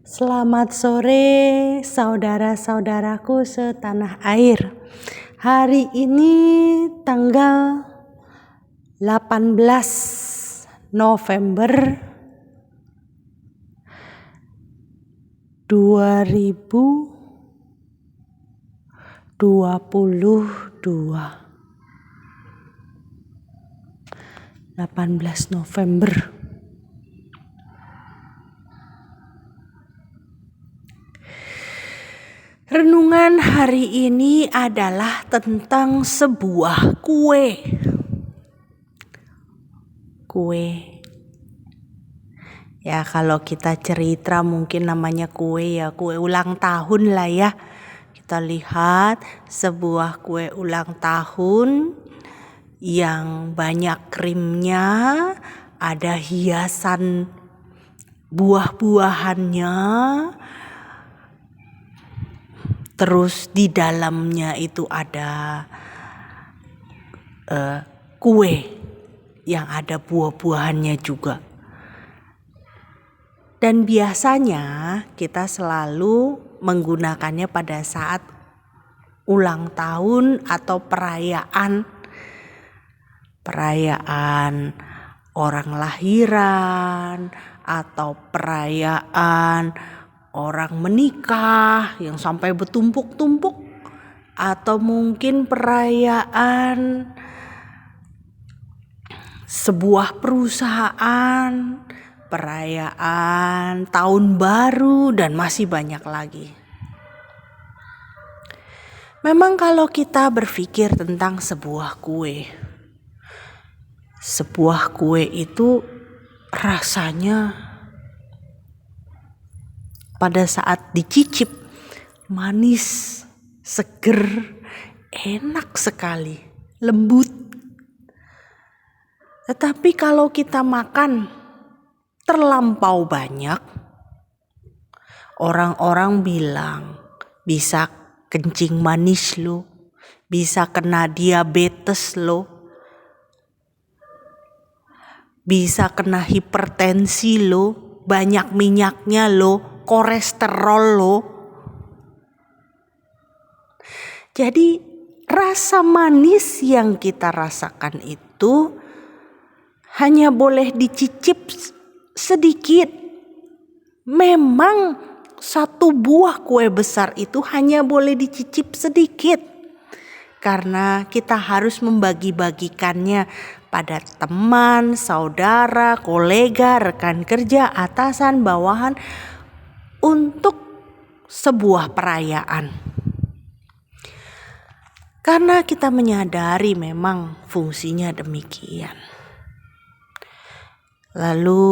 Selamat sore saudara-saudaraku setanah air. Hari ini tanggal 18 November 2022. 18 November. Renungan hari ini adalah tentang sebuah kue. Ya, kalau kita cerita mungkin namanya kue ulang tahun lah ya. Kita lihat sebuah kue ulang tahun yang banyak krimnya, ada hiasan buah-buahannya. Terus di dalamnya itu ada kue yang ada buah-buahannya juga. Dan biasanya kita selalu menggunakannya pada saat ulang tahun atau perayaan orang lahiran atau perayaan orang menikah yang sampai bertumpuk-tumpuk, atau mungkin perayaan sebuah perusahaan, perayaan tahun baru, dan masih banyak lagi. Memang kalau kita berpikir tentang sebuah kue itu rasanya pada saat dicicip manis, seger, enak sekali, lembut. Tetapi kalau kita makan terlampau banyak, orang-orang bilang bisa kencing manis lo, bisa kena diabetes lo, bisa kena hipertensi lo, banyak minyaknya lo, kolesterol lo. Jadi rasa manis yang kita rasakan itu hanya boleh dicicip sedikit. Memang satu buah kue besar itu hanya boleh dicicip sedikit, karena kita harus membagi-bagikannya pada teman, saudara, kolega, rekan kerja, atasan, bawahan, untuk sebuah perayaan. Karena kita menyadari memang fungsinya demikian. Lalu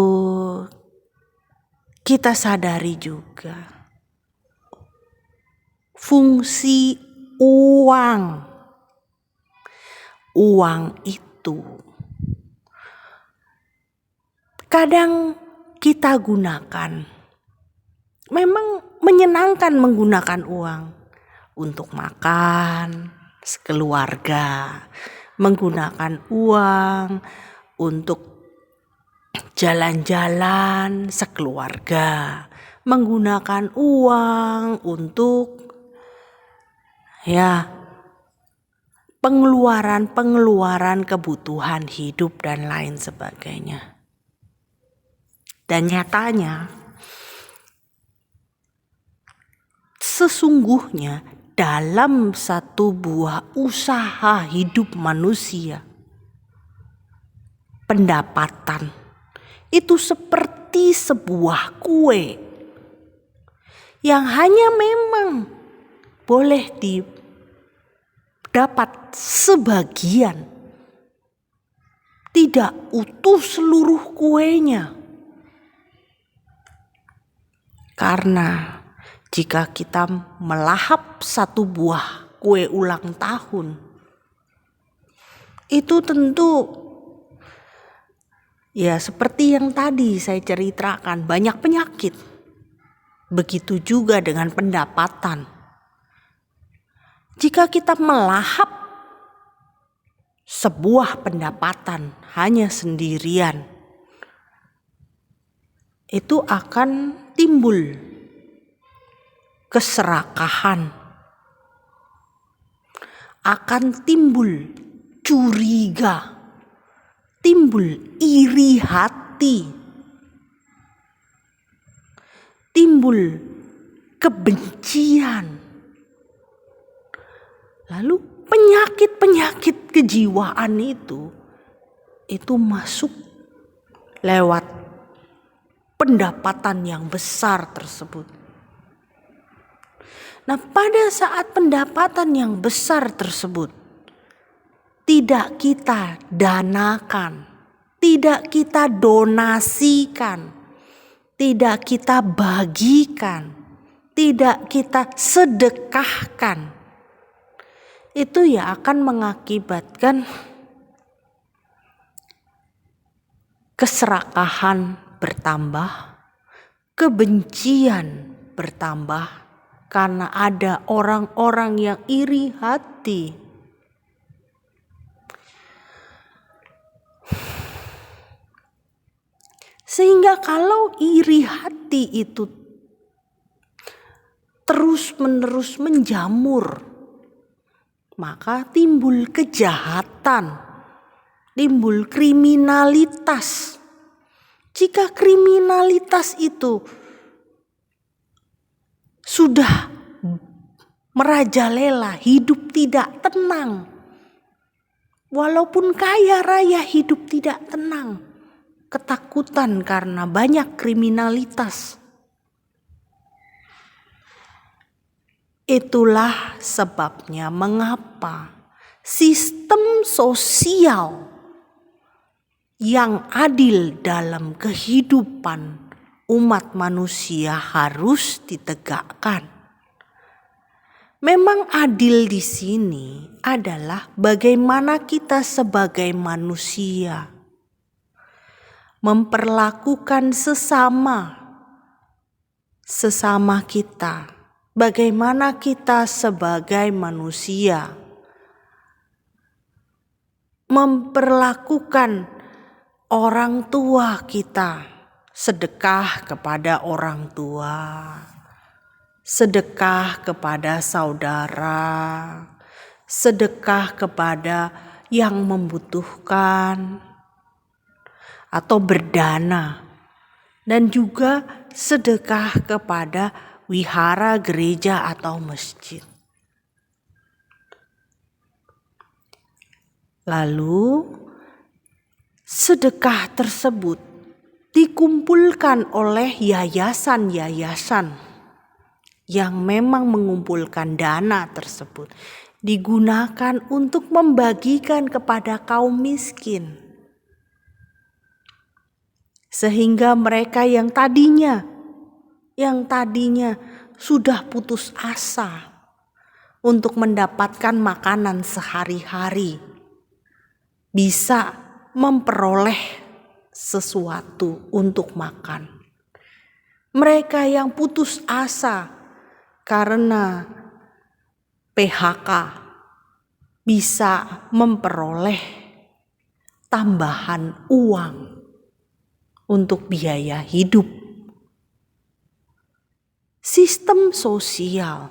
kita sadari juga fungsi uang. Uang itu kadang kita gunakan. Memang menyenangkan menggunakan uang untuk makan sekeluarga, menggunakan uang untuk jalan-jalan sekeluarga, menggunakan uang untuk pengeluaran kebutuhan hidup dan lain sebagainya. Dan nyatanya sesungguhnya dalam satu buah usaha hidup manusia, pendapatan itu seperti sebuah kue yang hanya memang boleh didapat sebagian, tidak utuh seluruh kuenya. Karena jika kita melahap satu buah kue ulang tahun, itu tentu seperti yang tadi saya ceritakan, banyak penyakit. Begitu juga dengan pendapatan. Jika kita melahap sebuah pendapatan hanya sendirian, itu akan timbul keserakahan, akan timbul curiga, timbul iri hati, timbul kebencian. Lalu penyakit-penyakit kejiwaan itu masuk lewat pendapatan yang besar tersebut. Nah, pada saat pendapatan yang besar tersebut tidak kita danakan, tidak kita donasikan, tidak kita bagikan, tidak kita sedekahkan, itu ya akan mengakibatkan keserakahan bertambah, kebencian bertambah, karena ada orang-orang yang iri hati. Sehingga kalau iri hati itu terus-menerus menjamur, maka timbul kejahatan, timbul kriminalitas. Jika kriminalitas itu sudah merajalela, hidup tidak tenang. Walaupun kaya raya, hidup tidak tenang. Ketakutan karena banyak kriminalitas. Itulah sebabnya mengapa sistem sosial yang adil dalam kehidupan umat manusia harus ditegakkan. Memang adil di sini adalah bagaimana kita sebagai manusia memperlakukan sesama kita. Bagaimana kita sebagai manusia memperlakukan orang tua kita. Sedekah kepada orang tua, sedekah kepada saudara, sedekah kepada yang membutuhkan atau berdana, dan juga sedekah kepada wihara, gereja atau masjid. Lalu sedekah tersebut dikumpulkan oleh yayasan-yayasan yang memang mengumpulkan dana tersebut, digunakan untuk membagikan kepada kaum miskin. Sehingga mereka yang tadinya sudah putus asa untuk mendapatkan makanan sehari-hari, bisa memperoleh sesuatu untuk makan. Mereka yang putus asa karena PHK bisa memperoleh tambahan uang untuk biaya hidup. Sistem sosial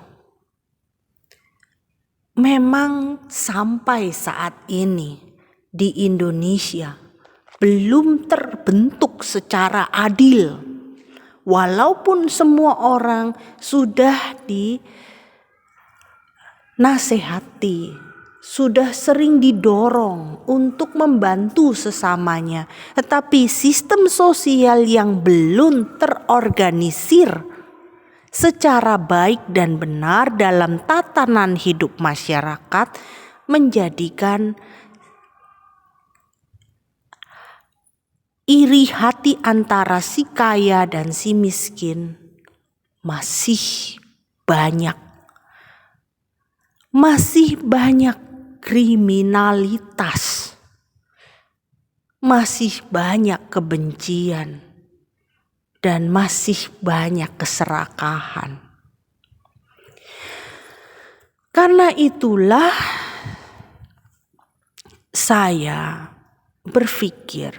memang sampai saat ini di Indonesia belum terbentuk secara adil. Walaupun semua orang sudah dinasehati, sudah sering didorong untuk membantu sesamanya, tetapi sistem sosial yang belum terorganisir secara baik dan benar dalam tatanan hidup masyarakat menjadikan iri hati antara si kaya dan si miskin masih banyak. Masih banyak kriminalitas. Masih banyak kebencian. Dan masih banyak keserakahan. Karena itulah saya berpikir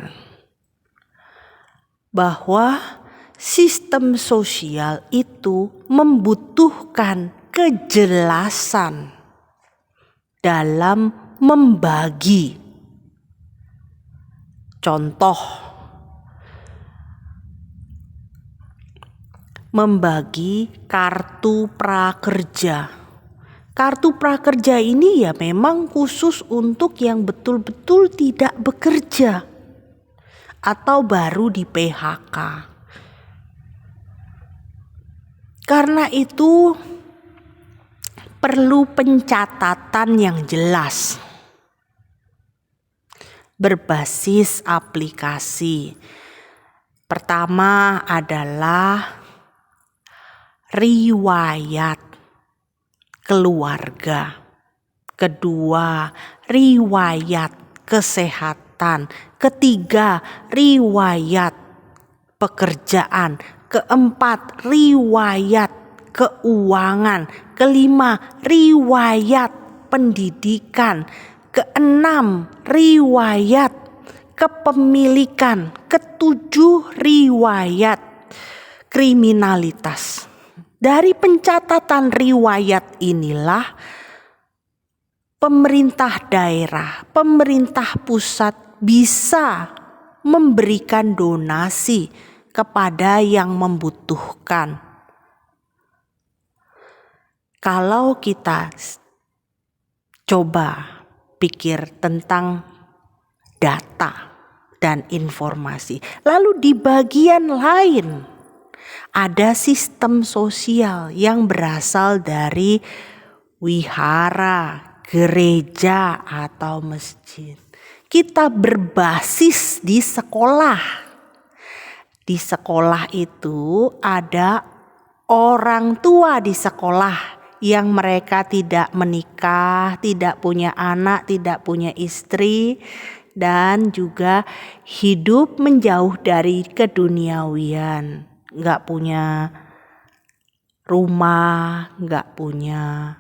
bahwa sistem sosial itu membutuhkan kejelasan dalam membagi. Contoh, membagi kartu prakerja. Kartu prakerja ini ya memang khusus untuk yang betul-betul tidak bekerja atau baru di PHK. Karena itu perlu pencatatan yang jelas berbasis aplikasi. Pertama adalah riwayat keluarga. Kedua, riwayat kesehatan. Ketiga, riwayat pekerjaan. Keempat, riwayat keuangan. Kelima, riwayat pendidikan. Keenam, riwayat kepemilikan. Ketujuh, riwayat kriminalitas. Dari pencatatan riwayat inilah pemerintah daerah, pemerintah pusat bisa memberikan donasi kepada yang membutuhkan. Kalau kita coba pikir tentang data dan informasi, lalu di bagian lain ada sistem sosial yang berasal dari wihara, gereja, atau masjid. Kita berbasis di sekolah. Di sekolah itu ada orang tua di sekolah yang mereka tidak menikah, tidak punya anak, tidak punya istri, dan juga hidup menjauh dari keduniawian. Nggak punya rumah, nggak punya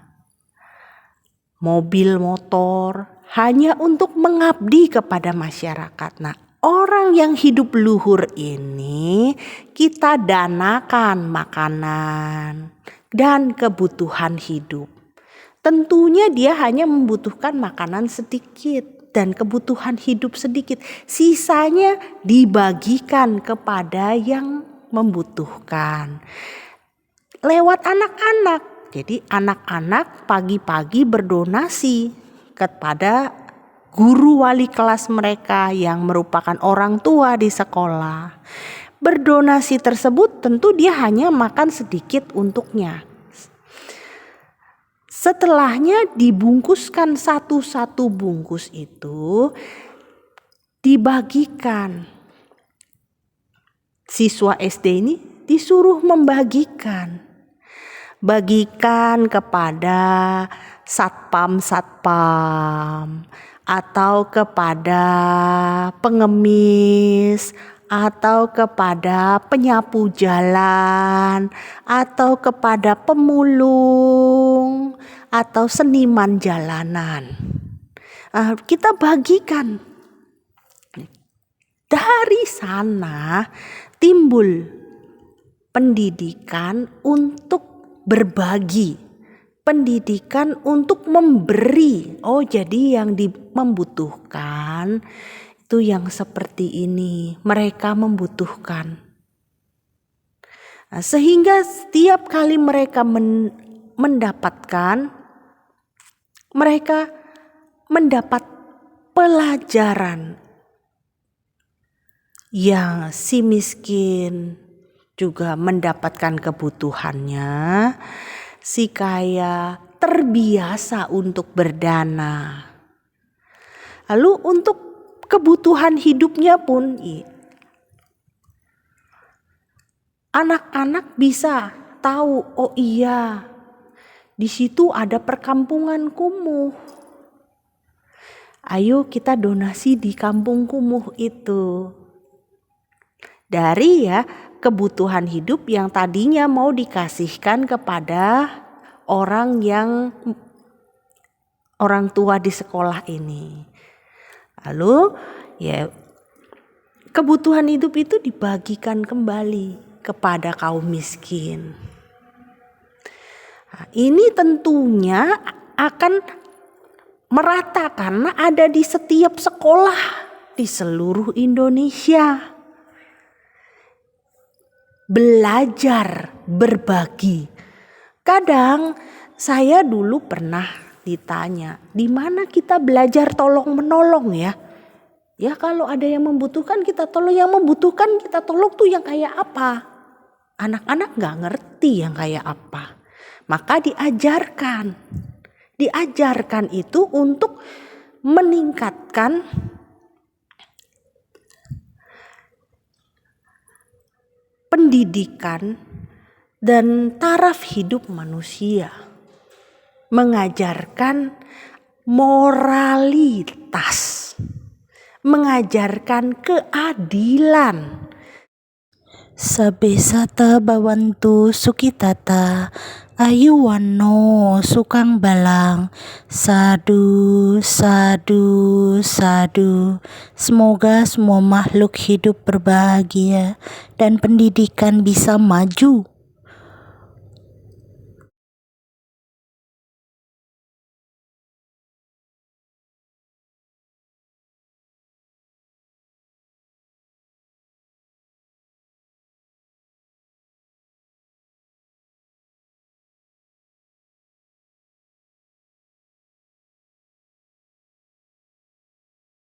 mobil, motor, hanya untuk mengabdi kepada masyarakat. Nah, orang yang hidup luhur ini kita danakan makanan dan kebutuhan hidup. Tentunya dia hanya membutuhkan makanan sedikit dan kebutuhan hidup sedikit. Sisanya dibagikan kepada yang membutuhkan lewat anak-anak. Jadi anak-anak pagi-pagi berdonasi kepada guru wali kelas mereka yang merupakan orang tua di sekolah. Berdonasi tersebut tentu dia hanya makan sedikit untuknya. Setelahnya dibungkuskan satu-satu bungkus itu dibagikan. Siswa SD ini disuruh membagikan. Bagikan kepada satpam-satpam atau kepada pengemis atau kepada penyapu jalan atau kepada pemulung atau seniman jalanan. Kita bagikan. Dari sana timbul pendidikan untuk berbagi, pendidikan untuk memberi. Oh, jadi yang membutuhkan itu yang seperti ini, mereka membutuhkan. Sehingga setiap kali mereka mendapatkan, mereka mendapat pelajaran. Yang si miskin juga mendapatkan kebutuhannya, si kaya terbiasa untuk berdana. Lalu untuk kebutuhan hidupnya pun anak-anak bisa tahu, oh iya, di situ ada perkampungan kumuh. Ayo kita donasi di kampung kumuh itu. Dari kebutuhan hidup yang tadinya mau dikasihkan kepada orang tua di sekolah ini. Lalu kebutuhan hidup itu dibagikan kembali kepada kaum miskin. Nah, ini tentunya akan merata karena ada di setiap sekolah di seluruh Indonesia. Belajar berbagi. Kadang saya dulu pernah ditanya, di mana kita belajar tolong menolong ya? Ya kalau ada yang membutuhkan kita tolong, yang membutuhkan kita tolong tuh yang kayak apa? Anak-anak gak ngerti yang kayak apa. Maka diajarkan itu untuk meningkatkan pendidikan dan taraf hidup manusia. Mengajarkan moralitas, mengajarkan keadilan. Sabesata bawantu sukitata ayuwano sukang balang. Sadu, sadu, sadu. Semoga semua makhluk hidup berbahagia dan pendidikan bisa maju.